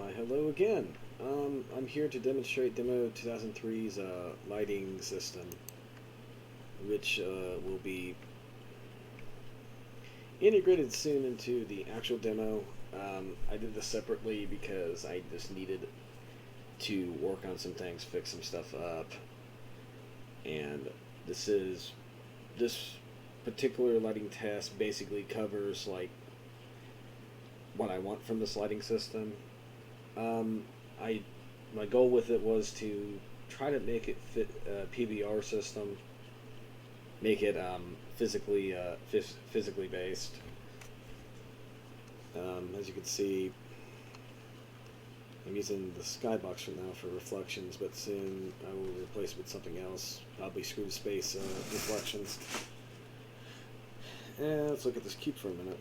Why, hello again. I'm here to demonstrate Demo 2003's lighting system, which will be integrated soon into the actual demo. I did this separately because I just needed to work on some things, fix some stuff up, and this particular lighting test basically covers like what I want from this lighting system. I My goal with it was to try to make it fit a PBR system, make it physically based. As you can see, I'm using the skybox for now for reflections, but soon I will replace it with something else, probably screw space reflections. And let's look at this cube for a minute.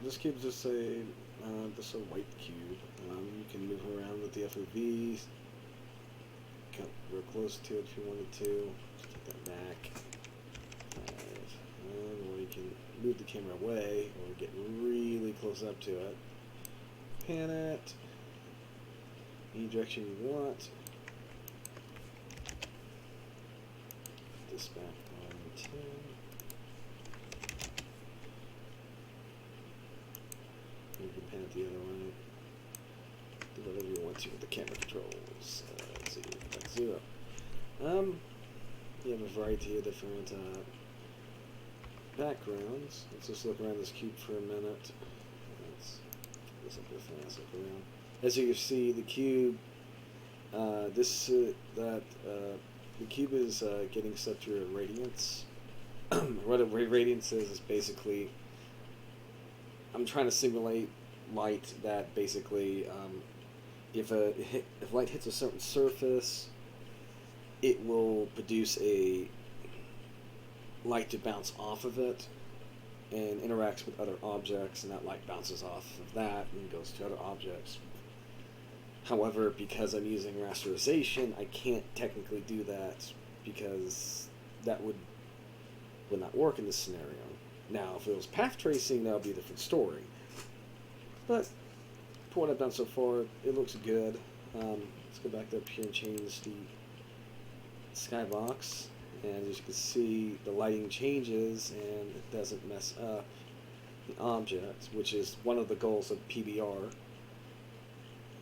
This cube is just a white cube. You can move around with the FOV, come real close to it if you wanted to. Just take that back. Or you can move the camera away or get really close up to it. Pan it any direction you want. This back on 10. You can pan it the other way. Do whatever you want to with the camera controls. Let's see, back 0. You have a variety of different backgrounds. Let's just look around this cube for a minute. Let's get something fast. Look around. As you can see, the cube, the cube is getting set through a radiance. What a radiance is basically, I'm trying to simulate light that basically, if light hits a certain surface, it will produce a light to bounce off of it and interacts with other objects, and that light bounces off of that and goes to other objects. However, because I'm using rasterization, I can't technically do that because that would not work in this scenario. Now, if it was path tracing, that would be a different story. But for what I've done so far, it looks good. Let's go back up here and change the skybox. And as you can see, the lighting changes and it doesn't mess up the object, which is one of the goals of PBR.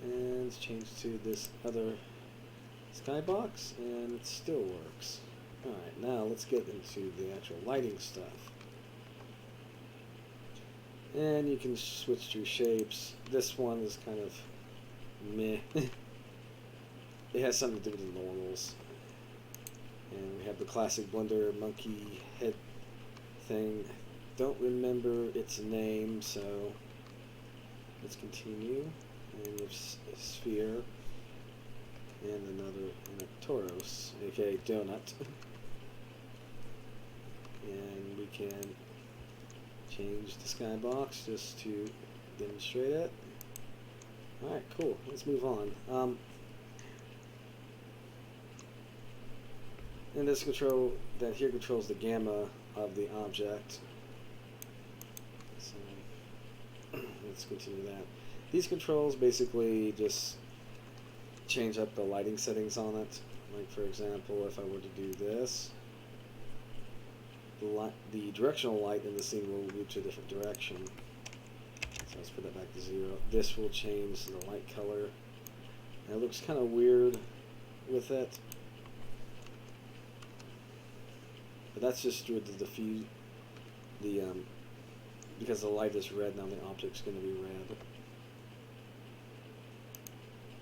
And it's changed to this other skybox, and it still works. Alright, now let's get into the actual lighting stuff. And you can switch through shapes. This one is kind of meh. It has something to do with the normals. And we have the classic Blender monkey head thing. Don't remember its name, so let's continue. And there's a sphere and a torus, aka donut. And we can change the skybox just to demonstrate it. Alright, cool. Let's move on. And this control that here controls the gamma of the object. So let's continue that. These controls basically just change up the lighting settings on it. Like for example, if I were to do this, the directional light in the scene will move to a different direction. So let's put that back to 0. This will change the light color. And it looks kind of weird with it. But that's just through the diffuse, because the light is red, now the object's going to be red.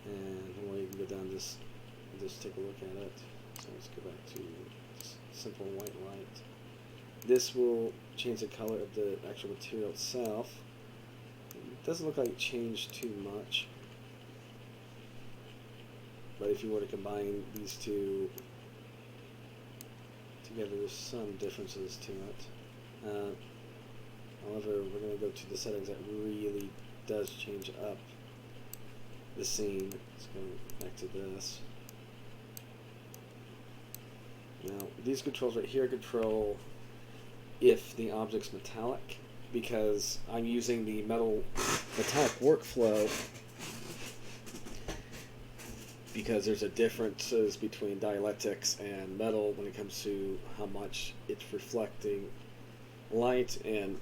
And or you can go down just take a look at it. So let's go back to simple white light. This will change the color of the actual material itself. It doesn't look like it changed too much. But if you were to combine these two together, there's some differences to it. However, we're going to go to the settings that really does change up the scene. Let's go back to this. Now, these controls right here control if the object's metallic, because I'm using the metallic workflow because there's a differences between dielectrics and metal when it comes to how much it's reflecting light and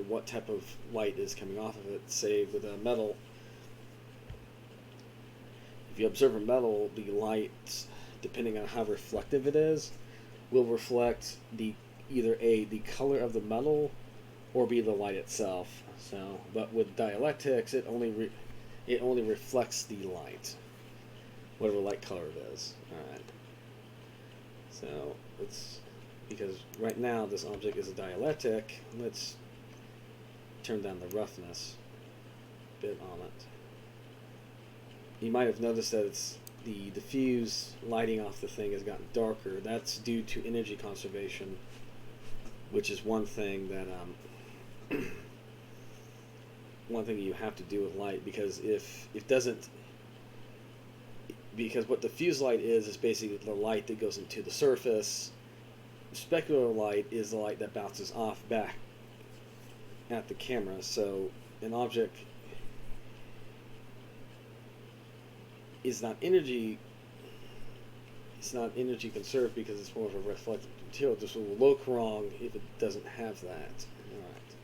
what type of light is coming off of it. Say with a metal, if you observe a metal, the light, depending on how reflective it is, will reflect either the color of the metal or be the light itself. So, but with dielectrics, it only reflects the light, whatever light color it is. All right. So it's because right now this object is a dielectric. Let's turn down the roughness a bit on it. You might have noticed that it's the diffuse lighting off the thing has gotten darker. That's due to energy conservation, which is one thing that one thing you have to do with light, because if it doesn't, because what diffuse light is basically the light that goes into the surface. Specular light is the light that bounces off back at the camera. So an object is not energy conserved because it's more of a reflective material. This will look wrong if it doesn't have that. Alright.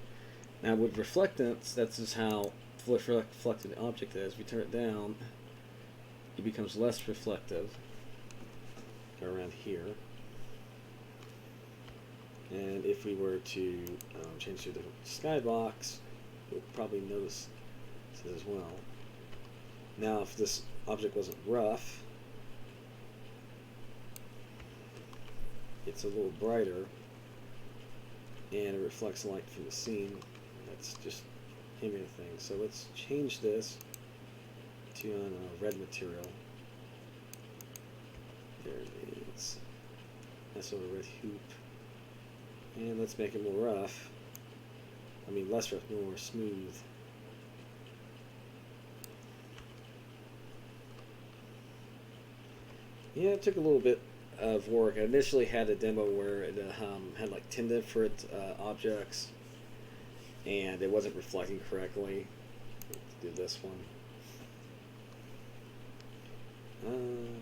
Now with reflectance, that's just how reflective the object is. If we turn it down, it becomes less reflective around here. And if we were to change to the skybox, you'll probably notice this as well. Now if this object wasn't rough, it's a little brighter and it reflects light from the scene. That's just him and thing. So let's change this to a red material. There it is. That's a red hoop. And let's make it more rough. I mean less rough, more smooth. Yeah, it took a little bit of work. I initially had a demo where it had like 10 different objects and it wasn't reflecting correctly. Let's do this one.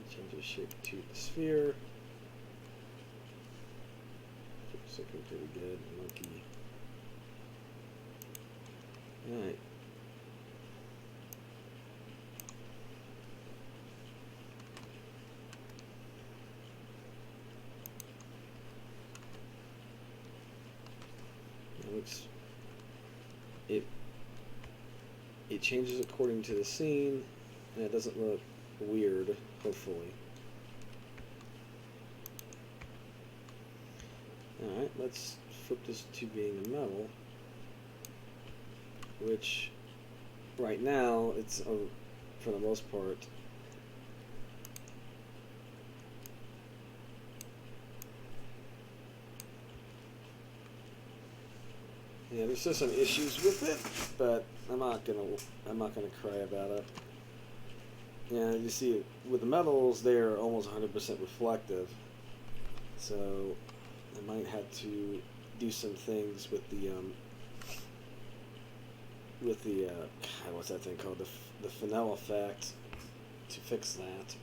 Change the shape to the sphere. It's looking pretty good. Monkey. Alright. It changes according to the scene, and it doesn't look weird, hopefully. Alright, let's flip this to being a metal, which right now it's for the most part yeah, there's still some issues with it, but I'm not gonna cry about it. Yeah, you see, with the metals, they're almost 100% reflective, so I might have to do some things with the what's that thing called, the Fresnel effect, to fix that.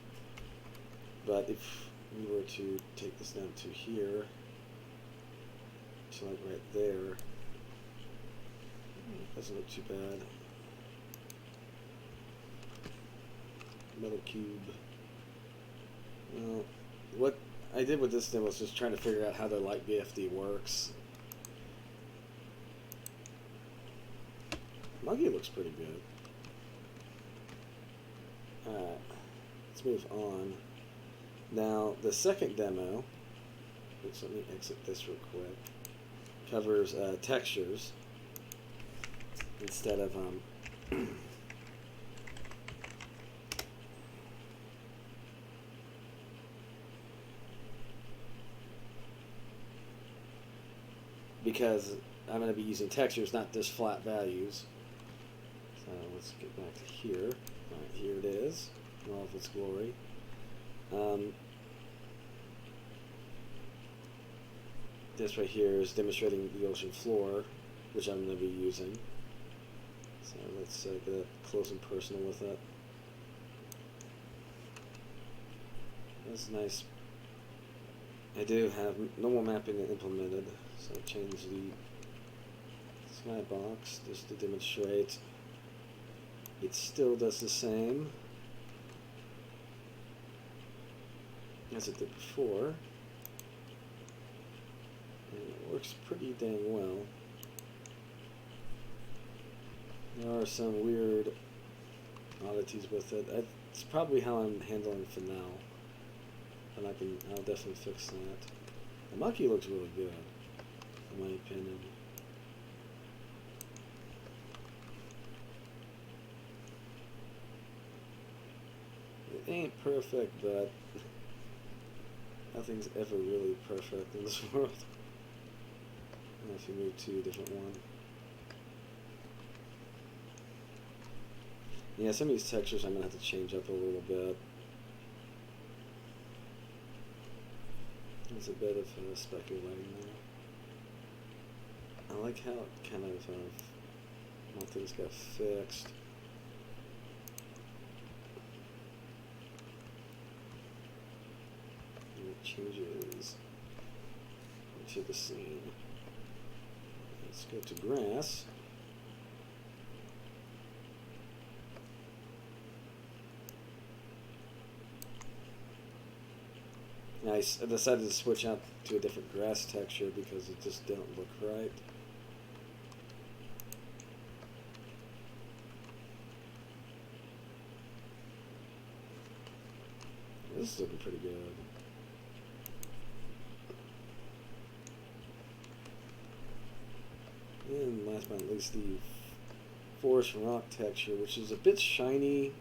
But if we were to take this down to here, to like right there. Doesn't look too bad. Metal cube. Well, what I did with this demo was just trying to figure out how the light BFD works. Monkey looks pretty good. Alright, let's move on. Now, the second demo, which let me exit this real quick, covers textures. Instead of because I'm going to be using textures, not just flat values. So let's get back to here. Alright, here it is in all of its glory. This right here is demonstrating the ocean floor, which I'm going to be using. So let's get up close and personal with it. That's nice. I do have normal mapping implemented, so I changed the skybox just to demonstrate. It still does the same as it did before, and it works pretty dang well. There are some weird oddities with it. It's probably how I'm handling it for now, and I'll definitely fix that. The monkey looks really good, in my opinion. It ain't perfect, but nothing's ever really perfect in this world. If you move to a different one. Yeah, some of these textures I'm going to have to change up a little bit. There's a bit of speculating there. I like how it kind of all things got fixed. And it changes into the scene. Let's go to grass. I decided to switch out to a different grass texture because it just didn't look right. This is looking pretty good. And last but not least, the forest rock texture, which is a bit shiny.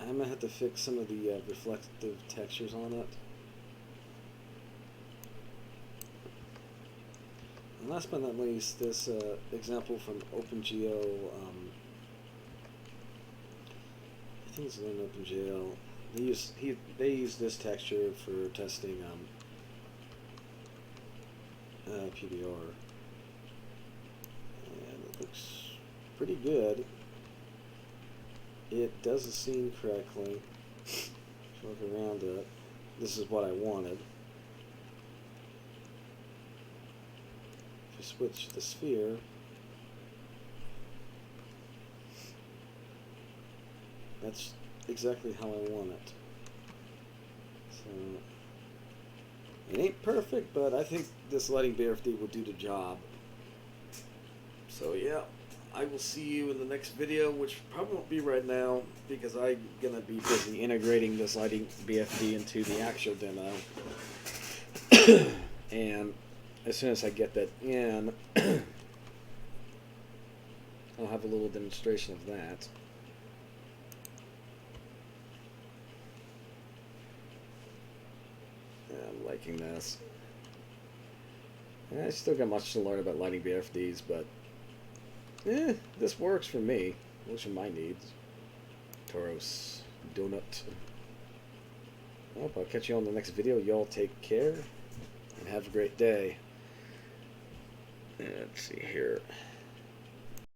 I'm going to have to fix some of the reflective textures on it. And last but not least, this example from OpenGL, I think it's in OpenGL. They use this texture for testing PBR, and it looks pretty good. It does the scene correctly. Look around it. This is what I wanted. If you switch the sphere, that's exactly how I want it. So it ain't perfect, but I think this lighting BRDF will do the job. So yeah. I will see you in the next video, which probably won't be right now because I'm going to be busy integrating this lighting BFD into the actual demo. And as soon as I get that in, I'll have a little demonstration of that. I'm liking this. I still got much to learn about lighting BFDs, but this works for me. Works for my needs. Toros Donut. Well, I'll catch you on the next video. Y'all take care and have a great day. Let's see here.